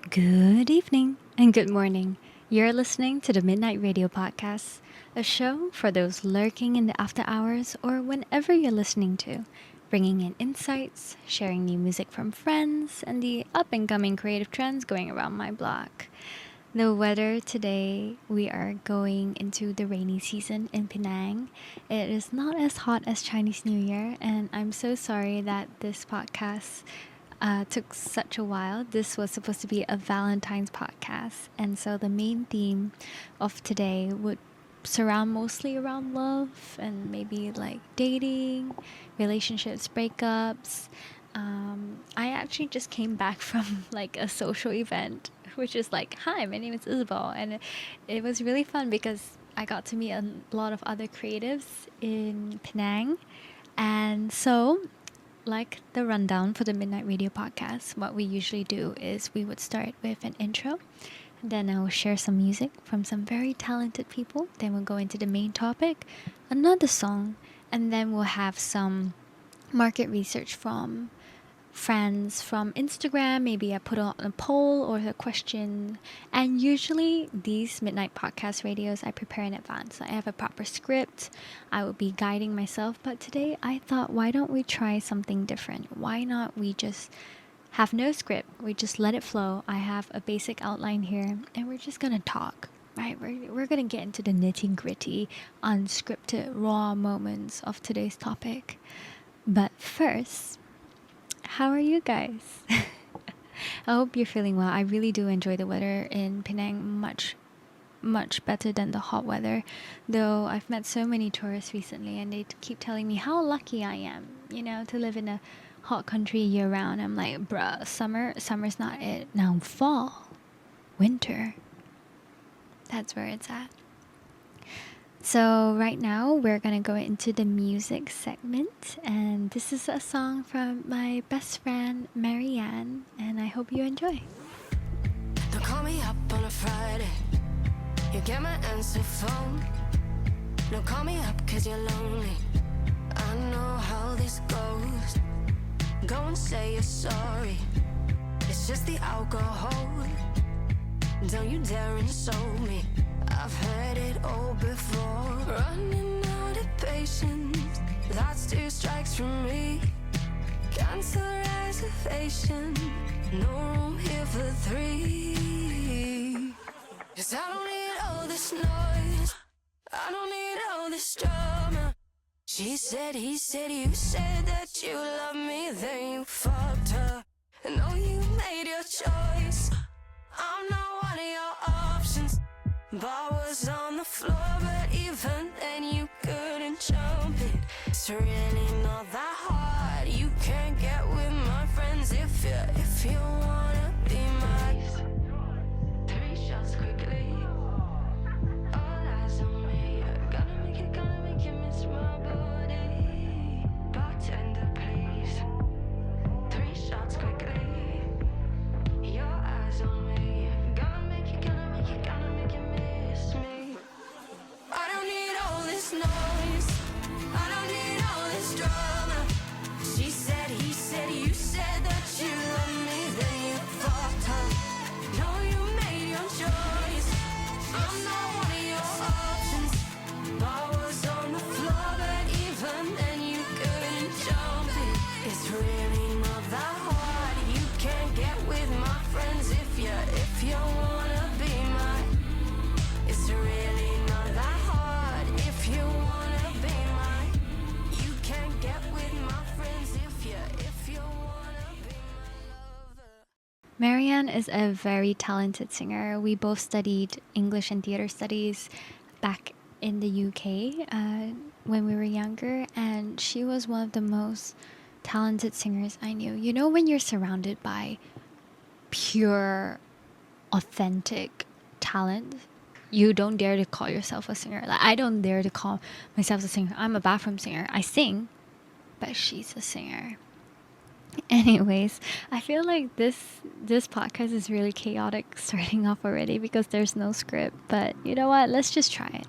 Good evening and good morning. You're listening to the Midnight Radio Podcast, a show for those lurking in the after hours or whenever you're listening to, bringing in insights, sharing new music from friends, and the up and coming creative trends going around my block. The weather today, we are going into the rainy season in Penang. It is not as hot as Chinese New Year, and I'm so sorry that this podcast took such a while. This was supposed to be a Valentine's podcast, and so the main theme of today would surround mostly around love and maybe like dating, relationships, breakups. I actually just came back from like a social event, which is like, hi, my name is Isabel, and it was really fun because I got to meet a lot of other creatives in Penang, and so like the rundown for the Midnight Radio Podcast, what we usually do is we would start with an intro, then I will share some music from some very talented people, then we'll go into the main topic, another song, and then we'll have some market research from friends from Instagram. Maybe I put on a poll or a question. And usually these midnight podcast radios I prepare in advance. I have a proper script. I will be guiding myself. But today I thought, why don't we try something different? Why not we just have no script? We just let it flow. I have a basic outline here and we're just gonna talk. Right, we're gonna get into the nitty gritty, unscripted, raw moments of today's topic. But first, how are you guys? I hope you're feeling well. I really do enjoy the weather in Penang much better than the hot weather. Though I've met so many tourists recently and they keep telling me how lucky I am, to live in a hot country year round. I'm like, bruh, summer's not it. Now fall, winter, that's where it's at. So right now we're gonna go into the music segment, and this is a song from my best friend Marianne, and I hope you enjoy. Don't call me up on a Friday, you get my answer phone. Don't call me up cause you're lonely, I know how this goes. Go and say you're sorry, it's just the alcohol. Don't you dare insult me, I've heard it all before. Running out of patience, that's 2 strikes from me. Cancel reservation, no room here for 3. 'Cause I don't need all this noise, I don't need all this drama. She said, he said, you said that you love me, then you fucked her. And oh, you made your choice, I'm not one of your options. Bar was on the floor, but even then you couldn't jump it. It's really not that hard. You can't get with my friends if you wanna be my 3 shots quickly. All eyes on me. Gonna make it miss my body. Bartender, please. 3 shots quickly. Your eyes on me. Gonna make it miss me. I don't need all this noise, I don't need all this drama. She said, he said, you said that you love me, then you fucked her. No, you made your choice, I'm not one of your options. Bar was on the floor, but even then you couldn't jump it. It's really not that hard. You can't get with my friends if you wanna be mine. It's really not that hard if you wanna be mine. You can't get with my friends if you wanna be my lover. Marianne is a very talented singer. We both studied English and theater studies back in the UK when we were younger, and she was one of the most talented singers I knew. You know, when you're surrounded by pure, authentic talent, you don't dare to call yourself a singer. Like, I don't dare to call myself a singer. I'm a bathroom singer. I sing, but she's a singer. Anyways, I feel like this podcast is really chaotic starting off already because there's no script. But you know what? Let's just try it.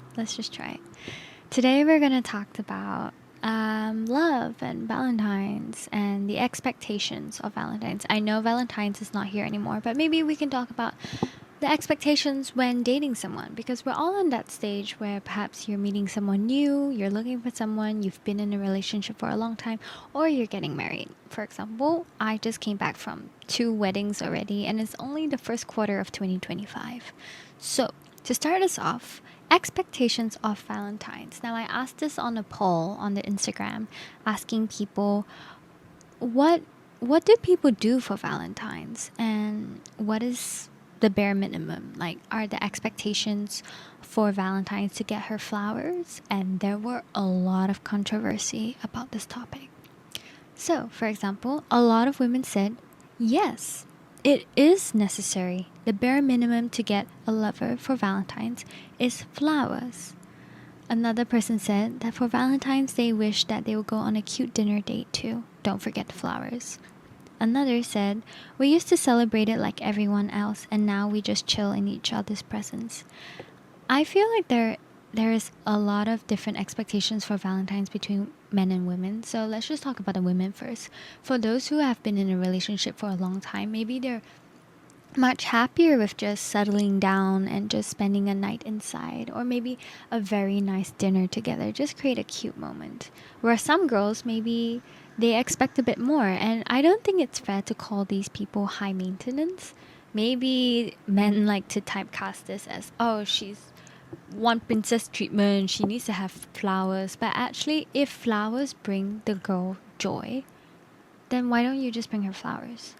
Today we're gonna talk about love and Valentines and the expectations of Valentines. I know Valentines is not here anymore, but maybe we can talk about the expectations when dating someone, because we're all in that stage where perhaps you're meeting someone new, you're looking for someone, you've been in a relationship for a long time, or you're getting married. For example, I just came back from 2 weddings already, and it's only the first quarter of 2025. So, to start us off, expectations of Valentine's. Now, I asked this on a poll on the Instagram, asking people what do people do for Valentine's, and what is the bare minimum? Like, are the expectations for Valentine's to get her flowers? And there were a lot of controversy about this topic. So, for example, a lot of women said, yes, it is necessary. The bare minimum to get a lover for Valentine's is flowers. Another person said that for Valentine's they wish that they would go on a cute dinner date too. Don't forget the flowers. Another said, we used to celebrate it like everyone else, and now we just chill in each other's presence. I feel like there is a lot of different expectations for Valentine's between men and women. So let's just talk about the women first. For those who have been in a relationship for a long time, maybe they're much happier with just settling down and just spending a night inside, or maybe a very nice dinner together. Just create a cute moment. Where some girls, maybe they expect a bit more, and I don't think it's fair to call these people high maintenance. Maybe men like to typecast this as, oh, she's one princess treatment, she needs to have flowers. But actually, if flowers bring the girl joy, then why don't you just bring her flowers?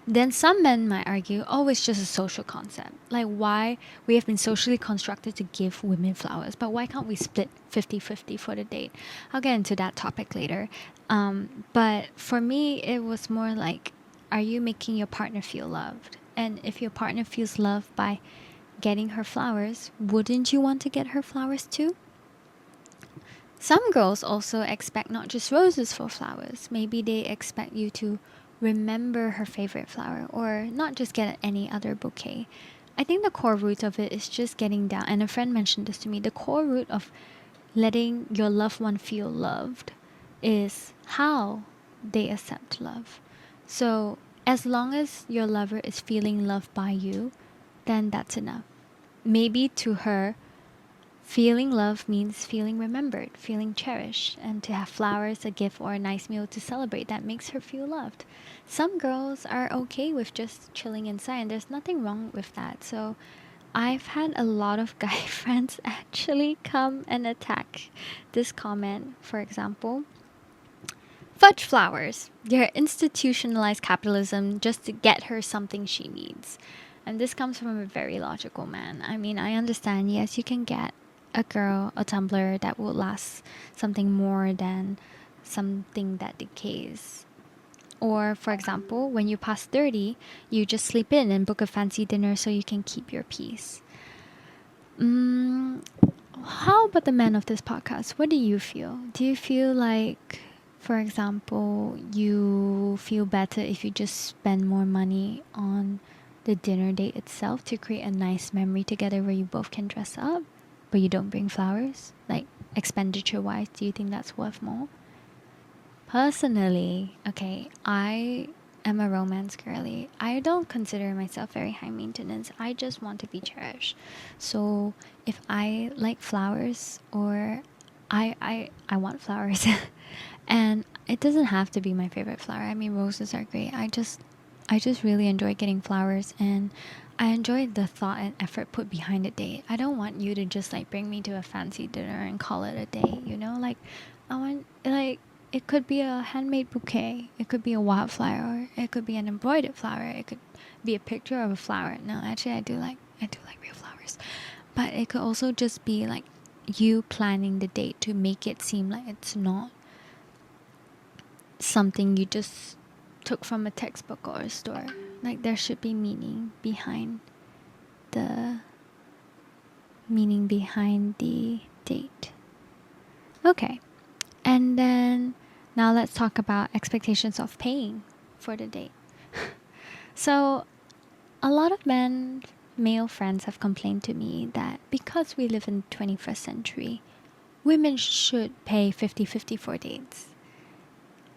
Then some men might argue, oh, it's just a social concept. Like, why we have been socially constructed to give women flowers, but why can't we split 50-50 for the date? I'll get into that topic later. But for me, it was more like, are you making your partner feel loved? And if your partner feels loved by getting her flowers, wouldn't you want to get her flowers too? Some girls also expect not just roses for flowers. Maybe they expect you to remember her favorite flower, or not just get any other bouquet. I think the core root of it is just getting down. And a friend mentioned this to me. The core root of letting your loved one feel loved is how they accept love. So as long as your lover is feeling loved by you, then that's enough. Maybe to her, feeling love means feeling remembered, feeling cherished, and to have flowers, a gift, or a nice meal to celebrate that makes her feel loved. Some girls are okay with just chilling inside, and there's nothing wrong with that. So I've had a lot of guy friends actually come and attack this comment. For example, fudge flowers. They're institutionalized capitalism just to get her something she needs. And this comes from a very logical man. I mean, I understand, yes, you can get a girl a tumbler that will last something more than something that decays. Or, for example, when you pass 30, you just sleep in and book a fancy dinner so you can keep your peace. How about the men of this podcast? What do you feel? Do you feel like, for example, you feel better if you just spend more money on the dinner date itself to create a nice memory together where you both can dress up, but you don't bring flowers? Like, expenditure wise, do you think that's worth more? Personally, okay, I am a romance girly. I don't consider myself very high maintenance. I just want to be cherished. So if I like flowers, or I want flowers and it doesn't have to be my favorite flower. I mean, roses are great. I just really enjoy getting flowers, and I enjoy the thought and effort put behind a date. I don't want you to just like bring me to a fancy dinner and call it a day, you know? Like, I want, like, it could be a handmade bouquet, it could be a wildflower, it could be an embroidered flower, it could be a picture of a flower. No, actually, I do like real flowers. But it could also just be like you planning the date to make it seem like it's not something you just took from a textbook or a store. Like, there should be meaning behind the date. Okay. And then now let's talk about expectations of paying for the date. So a lot of male friends have complained to me that because we live in the 21st century, women should pay 50-50 for dates.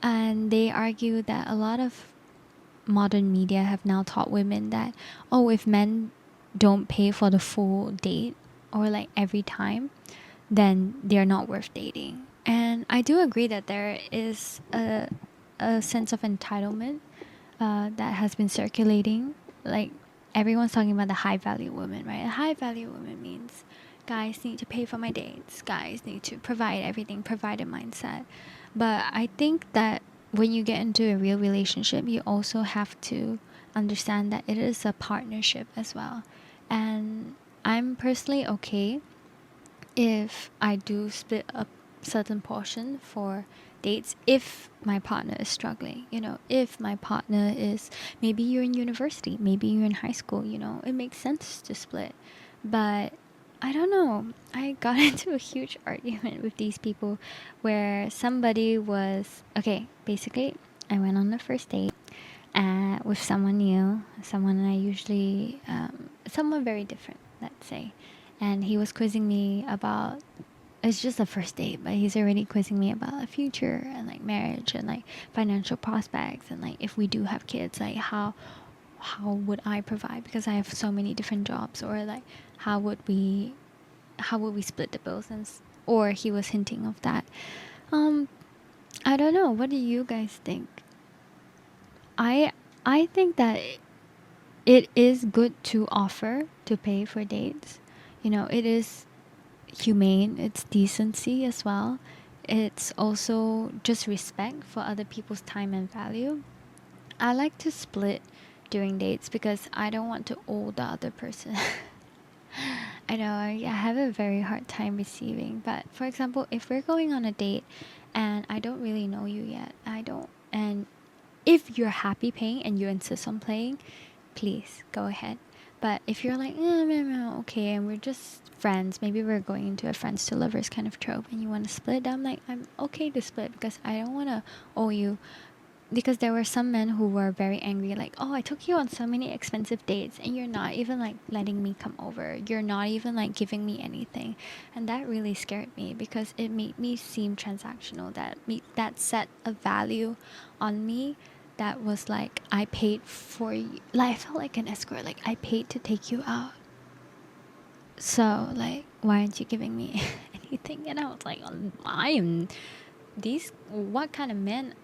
And they argue that a lot of modern media have now taught women that, oh, if men don't pay for the full date or like every time, then they're not worth dating. And I do agree that there is a sense of entitlement that has been circulating. Like, everyone's talking about the high value woman, right? A high value woman means guys need to pay for my dates, guys need to provide everything, provide a mindset. But I think that when you get into a real relationship, you also have to understand that it is a partnership as well. And I'm personally okay if I do split a certain portion for dates if my partner is struggling. If my partner is, maybe you're in university, maybe you're in high school, it makes sense to split. But I don't know. I got into a huge argument with these people where somebody was, okay, basically, I went on the first date with someone new, someone I usually, someone very different, let's say. And he was quizzing me about, it's just the first date, but he's already quizzing me about the future and like marriage and like financial prospects and like if we do have kids, like how would I provide because I have so many different jobs, or like how would we split the bills, or he was hinting of that. Um, I don't know. What do you guys think? I I think that it is good to offer to pay for dates. It is humane, it's decency as well. It's also just respect for other people's time and value. I like to split during dates because I don't want to owe the other person. I know I have a very hard time receiving, but for example, if we're going on a date and I don't really know you yet, and if you're happy paying and you insist on paying, please go ahead. But if you're like, okay, and we're just friends, maybe we're going into a friends to lovers kind of trope, and you want to split, I'm like, I'm okay to split because I don't want to owe you. Because there were some men who were very angry, like, oh, I took you on so many expensive dates, and you're not even like letting me come over. You're not even like giving me anything, and that really scared me because it made me seem transactional. That set a value on me that was like I paid for you. Like I felt like an escort. Like I paid to take you out. So like, why aren't you giving me anything? And I was like, I am these. What kind of men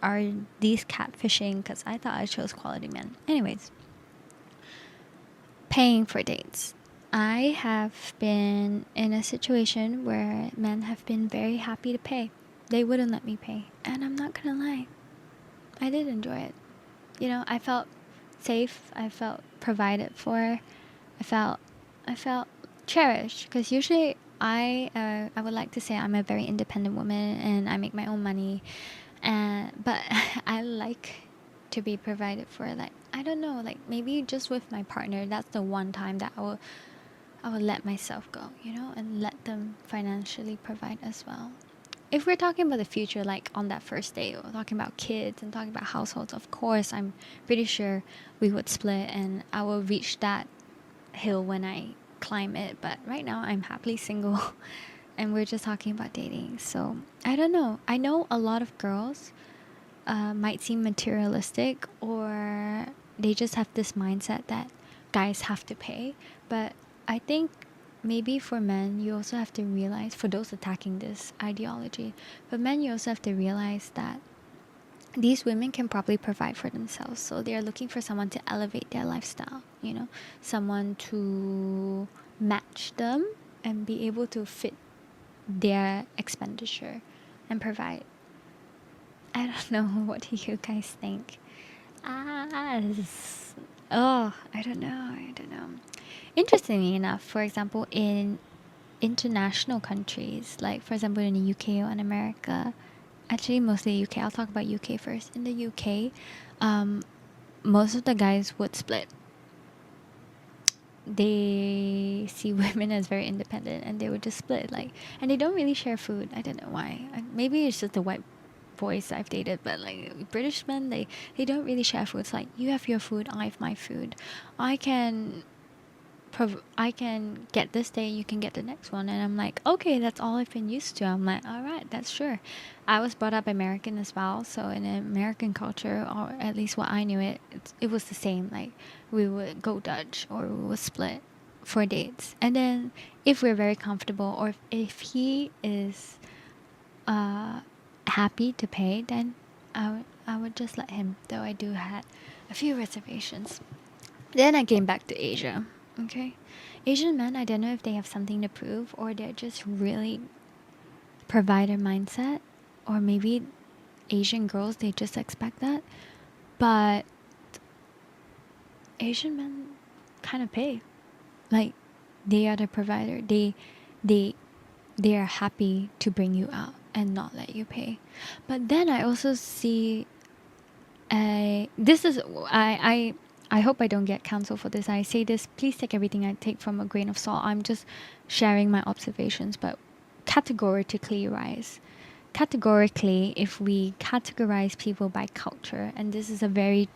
are these catfishing? Because I thought I chose quality men. Anyways, paying for dates. I have been in a situation where men have been very happy to pay. They wouldn't let me pay, and I'm not gonna lie, I did enjoy it. I felt safe. I felt provided for. I felt cherished because usually I would like to say I'm a very independent woman and I make my own money, and but I like to be provided for. Like I don't know, like maybe just with my partner, that's the one time that I will let myself go, and let them financially provide as well. If we're talking about the future, like on that first date, we're talking about kids and talking about households, of course, I'm pretty sure we would split and I will reach that hill when I climb it. But right now, I'm happily single and we're just talking about dating. So I don't know. I know a lot of girls might seem materialistic, or they just have this mindset that guys have to pay. But I think maybe for men, you also have to realize, for those attacking this ideology, for men, you also have to realize that these women can probably provide for themselves. So they're looking for someone to elevate their lifestyle, someone to match them and be able to fit their expenditure and provide. I don't know. What do you guys think? I don't know. I don't know. Interestingly enough, for example, in international countries, like for example in the UK or in America, actually mostly UK. I'll talk about UK first. In the UK, most of the guys would split. They see women as very independent, and they would just split. Like, and they don't really share food. I don't know why. Maybe it's just the white boys I've dated, but like British men, they don't really share food. It's like you have your food, I have my food. I can I can get this day, you can get the next one. And I'm like, okay, that's all I've been used to. I'm like, all right, that's sure. I was brought up American as well. So in American culture, or at least what I knew, it was the same. Like we would go Dutch or we would split for dates. And then if we're very comfortable, or if he is happy to pay, then I would just let him, though I do had a few reservations. Then I came back to Asia. Okay. Asian men, I don't know if they have something to prove or they're just really provider mindset, or maybe Asian girls, they just expect that. But Asian men kind of pay. Like they are the provider. They they are happy to bring you out and not let you pay. But then I also see a this is I hope I don't get canceled for this. I say this, please take everything I take from a grain of salt. I'm just sharing my observations, but categorically rise. Categorically, if we categorize people by culture, and this is a very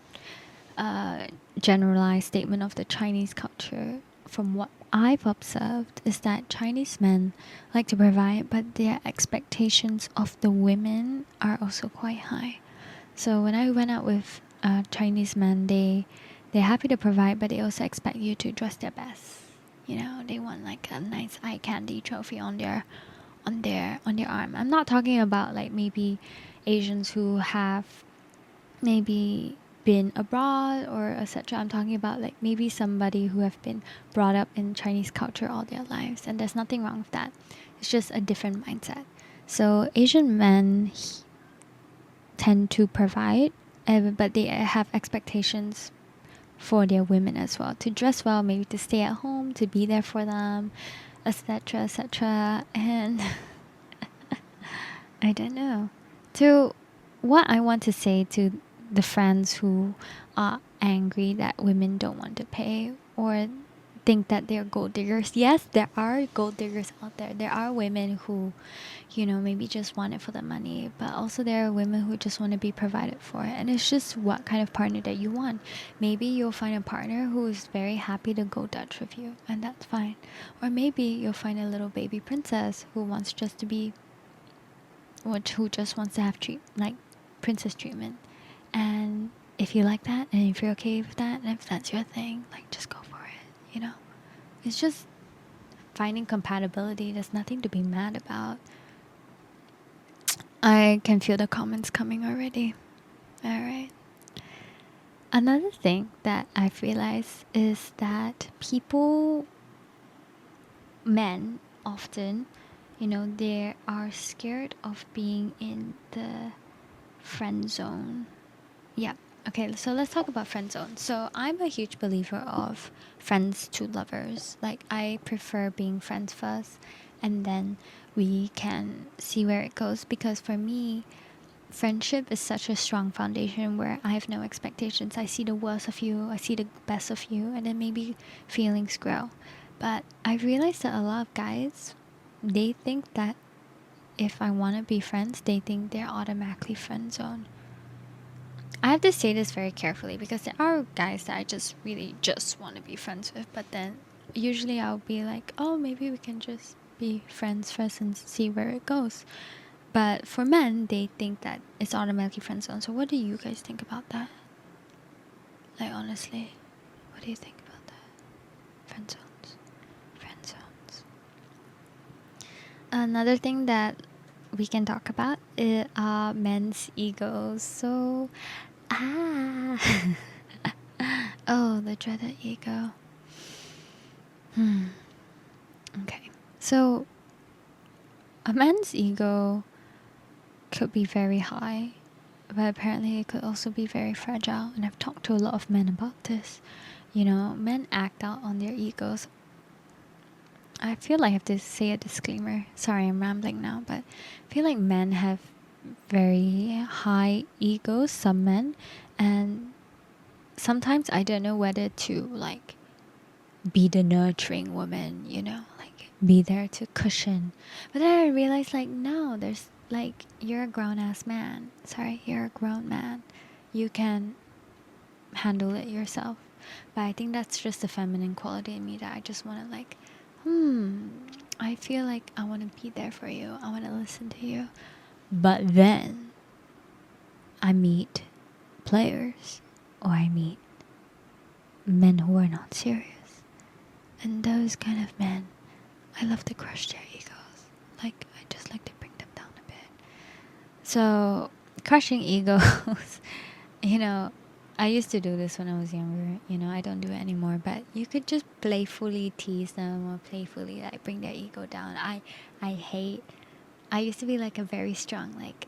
generalized statement of the Chinese culture, from what I've observed, is that Chinese men like to provide, but their expectations of the women are also quite high. So when I went out with Chinese men, they're happy to provide, but they also expect you to dress their best. You know, they want like a nice eye candy trophy on their arm. I'm not talking about like maybe Asians who have maybe been abroad or etc. I'm talking about like maybe somebody who have been brought up in Chinese culture all their lives, and there's nothing wrong with that. It's just a different mindset. So Asian men tend to provide, but they have expectations for their women as well, to dress well, maybe to stay at home, to be there for them, etc., etc. And I don't know. To what I want to say to the friends who are angry that women don't want to pay or think that they're gold diggers. Yes, there are gold diggers out there. There are women who, you know, maybe just want it for the money, but also there are women who just want to be provided for. And it's just what kind of partner that you want. Maybe you'll find a partner who is very happy to go Dutch with you, and that's fine. Or maybe you'll find a little baby princess who wants just to be, who just wants to have like princess treatment. And if you like that, and if you're okay with that, and if that's your thing, like just go for it, you know? It's just finding compatibility. There's nothing to be mad about. I can feel the comments coming already. Alright. Another thing that I've realized is that men often, you know, they are scared of being in the friend zone. Yeah. Okay, so let's talk about friend zone. So I'm a huge believer of friends to lovers. Like I prefer being friends first, and then we can see where it goes, because for me, friendship is such a strong foundation where I have no expectations. I see the worst of you, I see the best of you, and then maybe feelings grow. But I realized that a lot of guys, they think that if I want to be friends, they think they're automatically friend zone. I have to say this very carefully, because there are guys that I just really just want to be friends with, but then usually I'll be like, oh, maybe we can just be friends first and see where it goes. But for men, they think that it's automatically friend zone. So what do you guys think about that? Like honestly, what do you think about that? Friend zones. Friend zones. Another thing that we can talk about are men's egos. So, oh, the dreaded ego. Okay. So, a man's ego could be very high, but apparently it could also be very fragile. And I've talked to a lot of men about this. You know, men act out on their egos. I feel like I have to say a disclaimer. Sorry, I'm rambling now, but I feel like men have very high egos, some men, and sometimes I don't know whether to like be the nurturing woman, you know, like be there to cushion. But then I realized like no, there's like you're a grown ass man. Sorry, you're a grown man. You can handle it yourself. But I think that's just the feminine quality in me that I just want to like, I feel like I want to be there for you. I want to listen to you. But then I meet players, or I meet men who are not serious. And those kind of men, I love to crush their egos. Like, I just like to bring them down a bit. So, crushing egos, I used to do this when I was younger. I don't do it anymore. But you could just playfully tease them or playfully like bring their ego down. I used to be like a very strong, like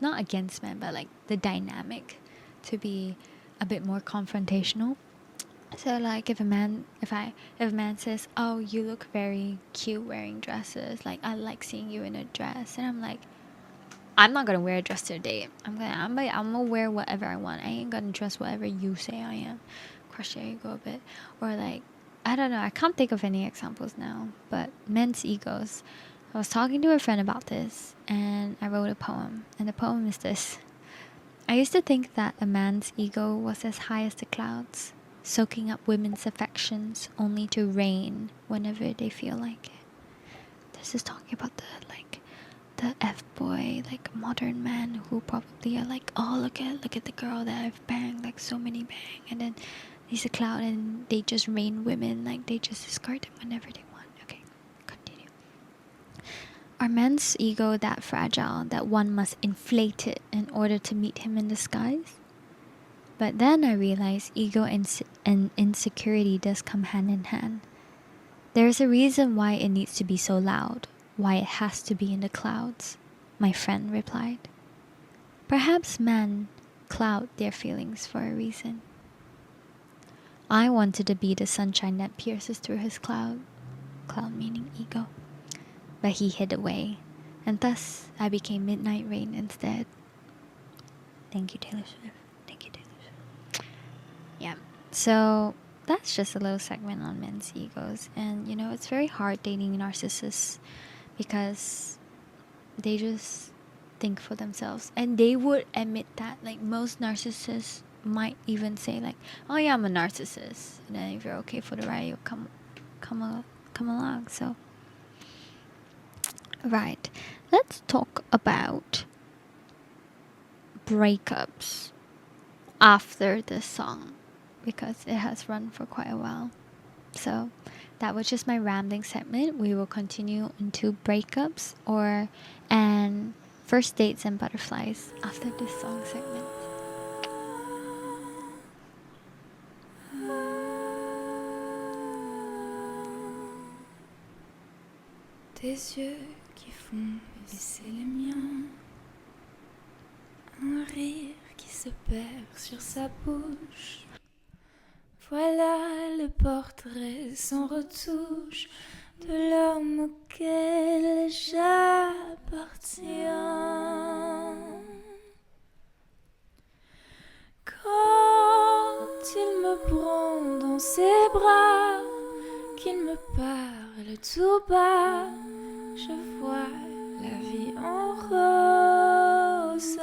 not against men, but like the dynamic to be a bit more confrontational. So like if a man says, "Oh, you look very cute wearing dresses. Like I like seeing you in a dress," and I'm like, I'm not gonna wear a dress to a date. I'm gonna wear whatever I want. I ain't gonna dress whatever you say I am. Crush your ego a bit, or like I don't know. I can't think of any examples now. But men's egos. I was talking to a friend about this, and I wrote a poem. And the poem is this: I used to think that a man's ego was as high as the clouds, soaking up women's affections only to rain whenever they feel like it. This is talking about the F-boy, like modern man who probably are like, oh, look at the girl that I've banged, like so many bang, and then he's a cloud and they just rain women, like they just discard them whenever they want. Okay, continue. Are men's ego that fragile that one must inflate it in order to meet him in the skies? But then I realized ego and insecurity does come hand in hand. There's a reason why it needs to be so loud, why it has to be in the clouds, my friend replied. Perhaps men cloud their feelings for a reason. I wanted to be the sunshine that pierces through his cloud meaning ego. But he hid away, and thus I became Midnight Rain instead. Thank you, Taylor Swift. Yeah, so that's just a little segment on men's egos. And it's very hard dating narcissists because they just think for themselves, and they would admit that. Like most narcissists might even say like, oh yeah, I'm a narcissist, and then if you're okay for the ride, you'll come along. So right, let's talk about breakups after this song, because it has run for quite a while. So that was just my rambling segment. We will continue into breakups and first dates and butterflies after this song segment. Tes yeux qui font baisser les miens, un rire qui se perd sur sa bouche. Voilà le portrait sans retouche de l'homme auquel j'appartiens. Quand il me prend dans ses bras, qu'il me parle tout bas, je vois la vie en rose.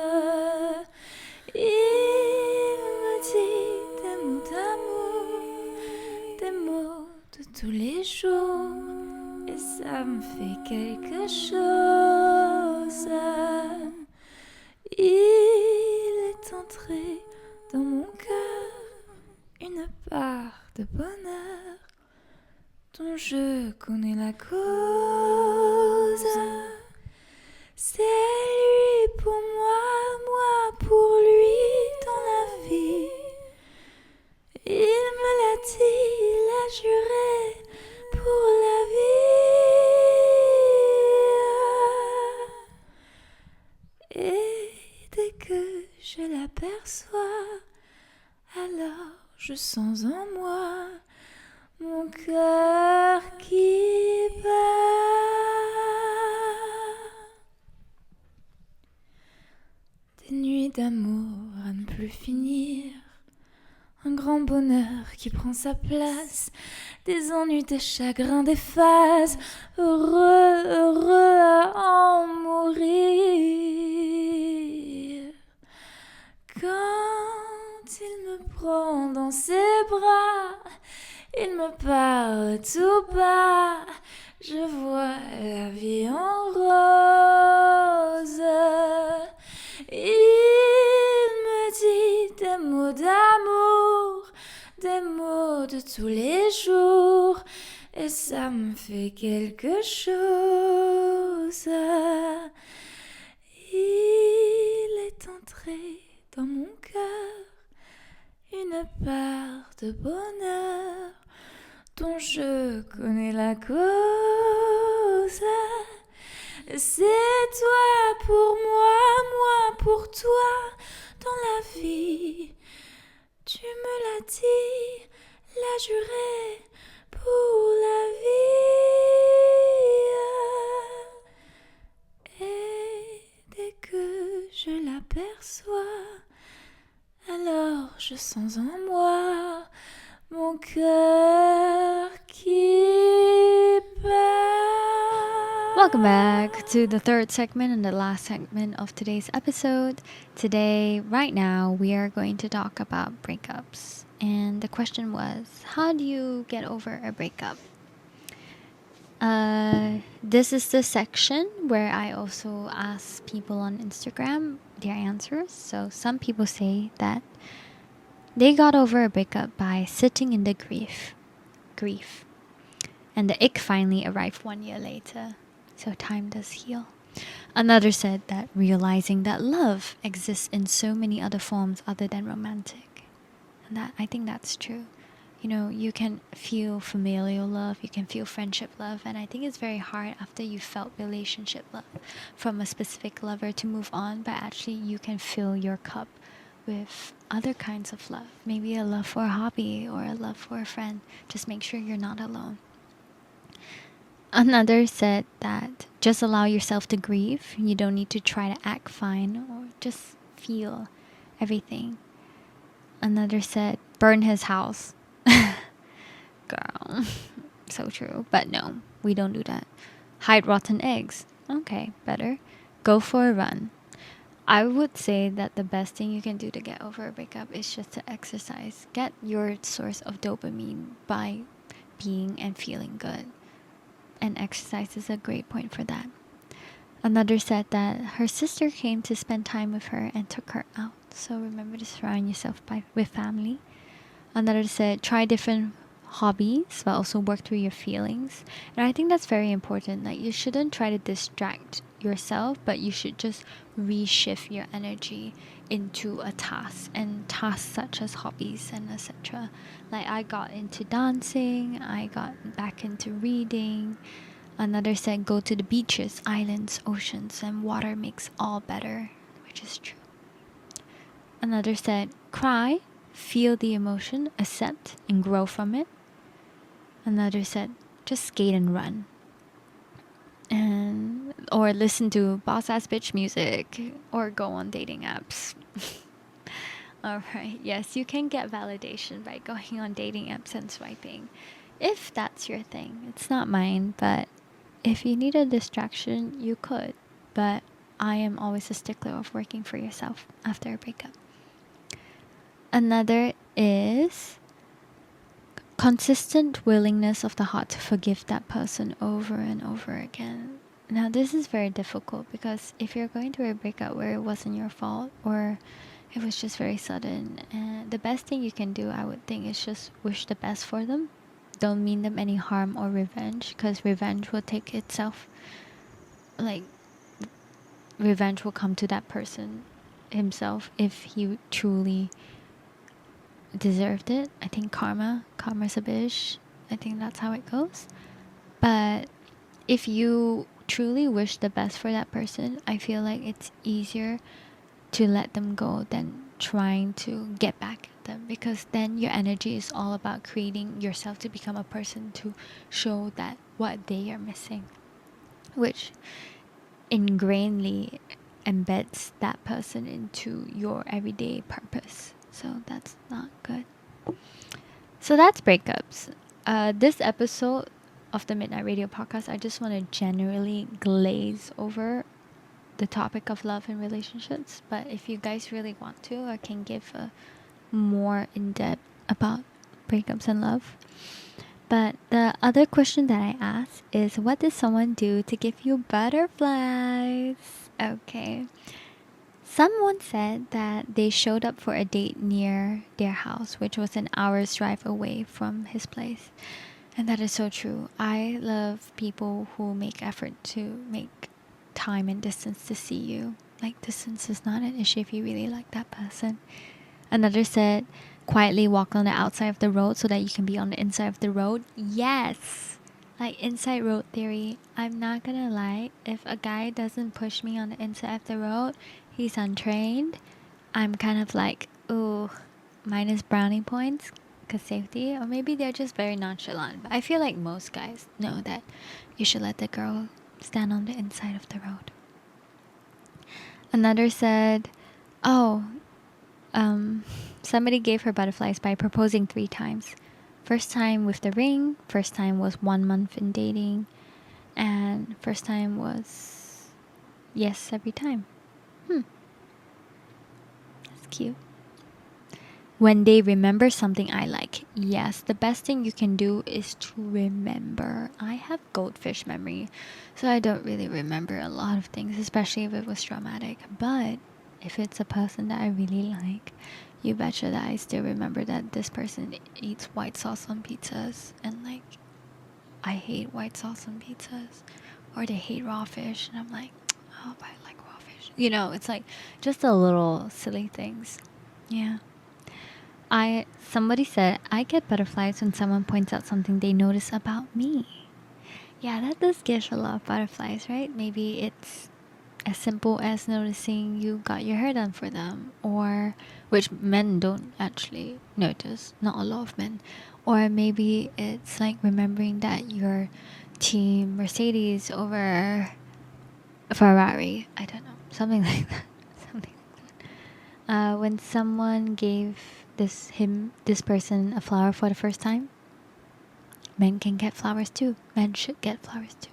Il me dit des mots d'amour, des mots de tous les jours, et ça me fait quelque chose. Il est entré dans mon cœur une part de bonheur dont je connais la cause. C'est lui pour moi, moi pour lui dans la vie. Il me l'a dit, il a juré pour la vie. Et dès que je l'aperçois, alors je sens en moi mon cœur qui bat. Des nuits d'amour à ne plus finir, un grand bonheur qui prend sa place, des ennuis, des chagrins, des phases, heureux, heureux à en mourir. Quand il me prend dans ses bras, il me parle tout bas, je vois la vie en rose. Il me dit des mots d'amour, des mots de tous les jours, et ça me fait quelque chose. Il est entré dans mon cœur une part de bonheur dont je connais la cause. C'est toi pour moi, moi pour toi dans la vie. Tu me l'as dit, l'as juré pour la vie. Et dès que je l'aperçois, alors je sens en moi mon cœur qui bat. Welcome back to the third segment and the last segment of today's episode. Today, right now, we are going to talk about breakups. And the question was, how do you get over a breakup? This is the section where I also ask people on Instagram their answers. So some people say that they got over a breakup by sitting in the grief. And the ick finally arrived 1 year later. So time does heal. Another said that realizing that love exists in so many other forms other than romantic. And that I think that's true. You know, you can feel familial love, you can feel friendship love, and I think it's very hard after you felt relationship love from a specific lover to move on, but actually you can fill your cup with other kinds of love. Maybe a love for a hobby or a love for a friend. Just make sure you're not alone. Another said that just allow yourself to grieve. You don't need to try to act fine or just feel everything. Another said burn his house. Girl, so true. But no, we don't do that. Hide rotten eggs. Okay, better. Go for a run. I would say that the best thing you can do to get over a breakup is just to exercise. Get your source of dopamine by being and feeling good. And exercise is a great point for that. Another said that her sister came to spend time with her and took her out. So remember to surround yourself with family. Another said try different hobbies but also work through your feelings. And I think that's very important. Like you shouldn't try to distract yourself, but you should just reshift your energy into a task, and tasks such as hobbies and etc. Like I got into dancing, I got back into reading. Another said go to the beaches, islands, oceans, and water makes all better, which is true. Another said cry, feel the emotion, accept and grow from it. Another said just skate and run. And or listen to boss ass bitch music or go on dating apps. Alright, yes, you can get validation by going on dating apps and swiping. If that's your thing. It's not mine, but if you need a distraction, you could. But I am always a stickler of working for yourself after a breakup. Another is consistent willingness of the heart to forgive that person over and over again. Now, this is very difficult because if you're going through a breakup where it wasn't your fault or it was just very sudden, the best thing you can do, I would think, is just wish the best for them. Don't mean them any harm or revenge, because revenge will take itself. Like, revenge will come to that person himself if he truly deserved it. I think karma's a bitch. I think that's how it goes. But if you truly wish the best for that person, I feel like it's easier to let them go than trying to get back at them, because then your energy is all about creating yourself to become a person to show that what they are missing, which ingrainedly embeds that person into your everyday purpose. So that's not good. So that's breakups. This episode of the Midnight Radio Podcast, I just want to generally glaze over the topic of love and relationships. But if you guys really want to, I can give a more in depth about breakups and love. But the other question that I asked is, what did someone do to give you butterflies? Okay. Someone said that they showed up for a date near their house, which was an hour's drive away from his place. And that is so true. I love people who make effort to make time and distance to see you. Like, distance is not an issue if you really like that person. Another said, quietly walk on the outside of the road so that you can be on the inside of the road. Yes! Like inside road theory. I'm not gonna lie. If a guy doesn't push me on the inside of the road, he's untrained. I'm kind of like, ooh, minus brownie points because safety. Or maybe they're just very nonchalant. But I feel like most guys know that you should let the girl stand on the inside of the road. Another said, oh, somebody gave her butterflies by proposing 3 times. First time with the ring, first time was 1 month in dating, and first time was yes every time. That's cute. When they remember something I like. Yes, the best thing you can do is to remember. I have goldfish memory, so I don't really remember a lot of things, especially if it was traumatic. But if it's a person that I really like, you betcha that I still remember that this person eats white sauce on pizzas, and like, I hate white sauce on pizzas, or they hate raw fish, and I'm like, oh, but I like raw fish. You know, it's like just the little silly things. Yeah. Somebody said, I get butterflies when someone points out something they notice about me. Yeah, that does give a lot of butterflies, right? Maybe it's as simple as noticing you got your hair done for them, or which men don't actually notice, not a lot of men. Or maybe it's like remembering that you're team Mercedes over Ferrari. I don't know, something like that. When someone gave this person a flower for the first time, men can get flowers too. Men should get flowers too.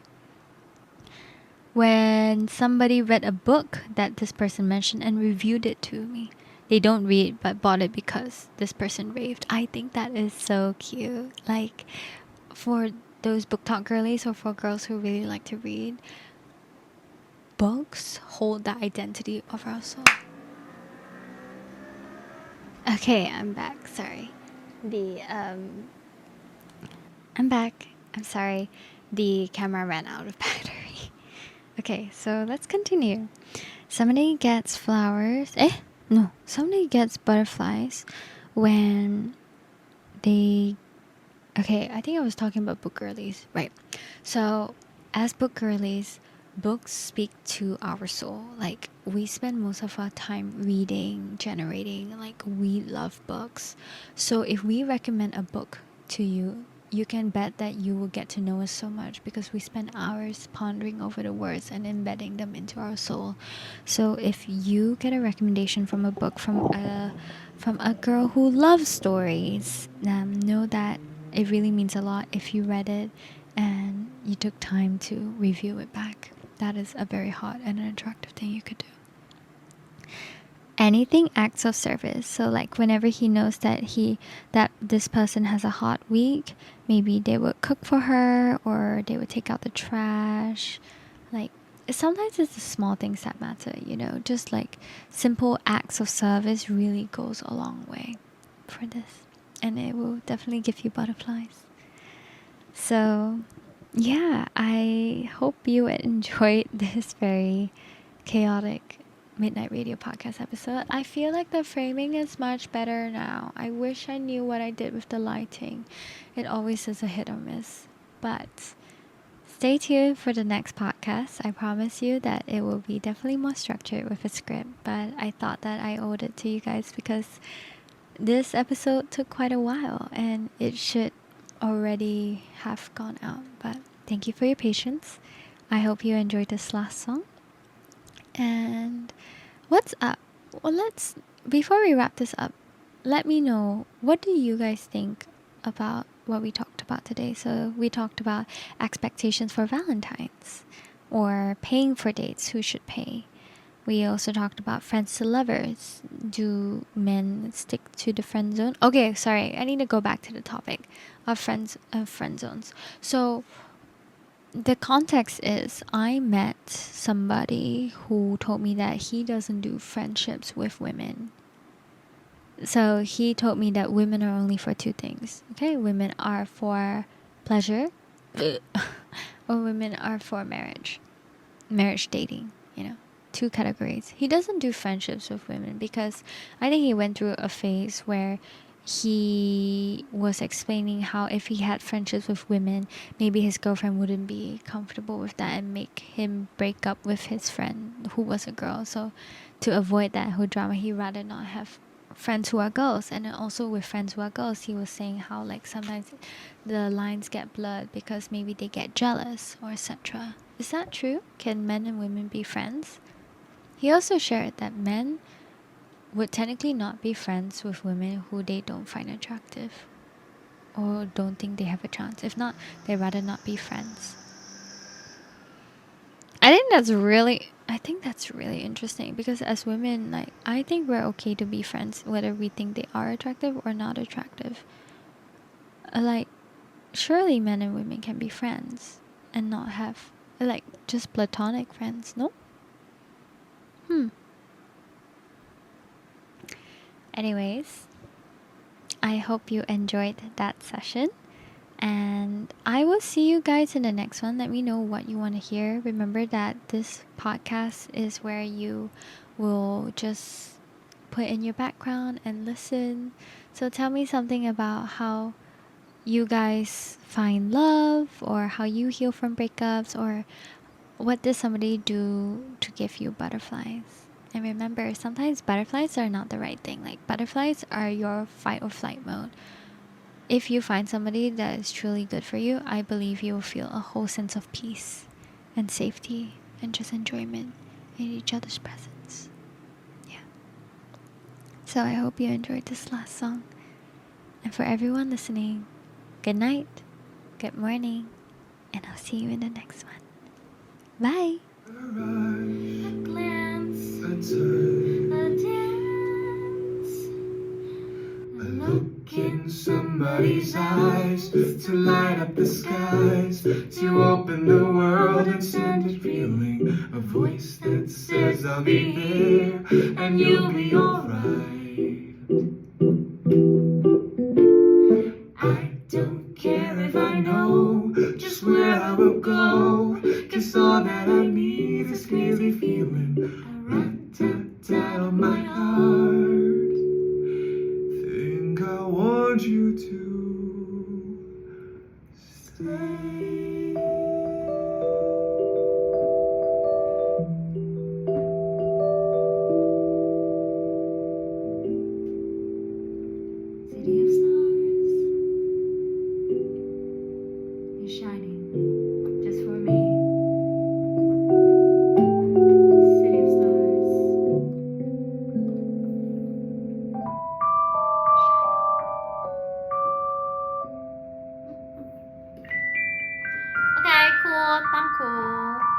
When somebody read a book that this person mentioned and reviewed it to me. They don't read but bought it because this person raved. I think that is so cute. Like, for those book talk girlies, or for girls who really like to read, books hold the identity of our soul. Okay, I'm back. Sorry. I'm back. I'm sorry. The camera ran out of battery. Okay, so let's continue. Somebody gets flowers. No. Somebody gets butterflies when they... Okay, I think I was talking about book girlies. Right. So, as book girlies, books speak to our soul. Like, we spend most of our time reading, generating. Like, we love books. So if we recommend a book to you, you can bet that you will get to know us so much, because we spend hours pondering over the words and embedding them into our soul. So if you get a recommendation from a book from a girl who loves stories, know that it really means a lot if you read it and you took time to review it back. That is a very hot and an attractive thing you could do. Anything acts of service. So like, whenever he knows that this person has a hot week, maybe they would cook for her, or they would take out the trash. Like, sometimes it's the small things that matter, you know. Just like simple acts of service really goes a long way for this, and it will definitely give you butterflies. So yeah, I hope you enjoyed this very chaotic Midnight Radio Podcast episode. I feel like the framing is much better now. I wish I knew what I did with the lighting. It always is a hit or miss. But stay tuned for the next podcast. I promise you that it will be definitely more structured with a script. But I thought that I owed it to you guys, because this episode took quite a while and it should already have gone out. But thank you for your patience. I hope you enjoyed this last song. And what's up? Well, before we wrap this up, let me know, what do you guys think about what we talked about today? So we talked about expectations for Valentines, or paying for dates, who should pay. We also talked about friends to lovers. Do men stick to the friend zone? Okay, sorry. I need to go back to the topic of friend zones. So the context is I met somebody who told me that he doesn't do friendships with women. So he told me that women are only for two things. Okay, women are for pleasure or women are for marriage dating, two categories. He doesn't do friendships with women because I think he went through a phase where he was explaining how if he had friendships with women, maybe his girlfriend wouldn't be comfortable with that and make him break up with his friend who was a girl. So to avoid that whole drama, he rather not have friends who are girls. And then also with friends who are girls, he was saying how like sometimes the lines get blurred because maybe they get jealous or etc. Is that true? Can men and women be friends? He also shared that men would technically not be friends with women who they don't find attractive or don't think they have a chance. If not, they rather not be friends. I think that's really interesting because as women, like I think we're okay to be friends whether we think they are attractive or not attractive. Like surely men and women can be friends and not have like just platonic friends, no? Anyways, I hope you enjoyed that session. And I will see you guys in the next one. Let me know what you want to hear. Remember that this podcast is where you will just put in your background and listen. So tell me something about how you guys find love or how you heal from breakups or what does somebody do to give you butterflies. And remember, sometimes butterflies are not the right thing. Like butterflies are your fight or flight mode. If you find somebody that is truly good for you, I believe you will feel a whole sense of peace and safety and just enjoyment in each other's presence. Yeah. So I hope you enjoyed this last song. And for everyone listening, good night, good morning, and I'll see you in the next one. Bye. A glance, a dance, a look in somebody's eyes to light up the skies, to open the world and send it reeling. A voice that says I'll be there and you'll be alright. I don't care if I know just where I will go, 'cause all that I need is crazy feeling, a rat-tat-tat on my heart. Think I want you to stay. City of stars, you're shining just for me. City of stars, shine on. Okay, cool. I'm cool.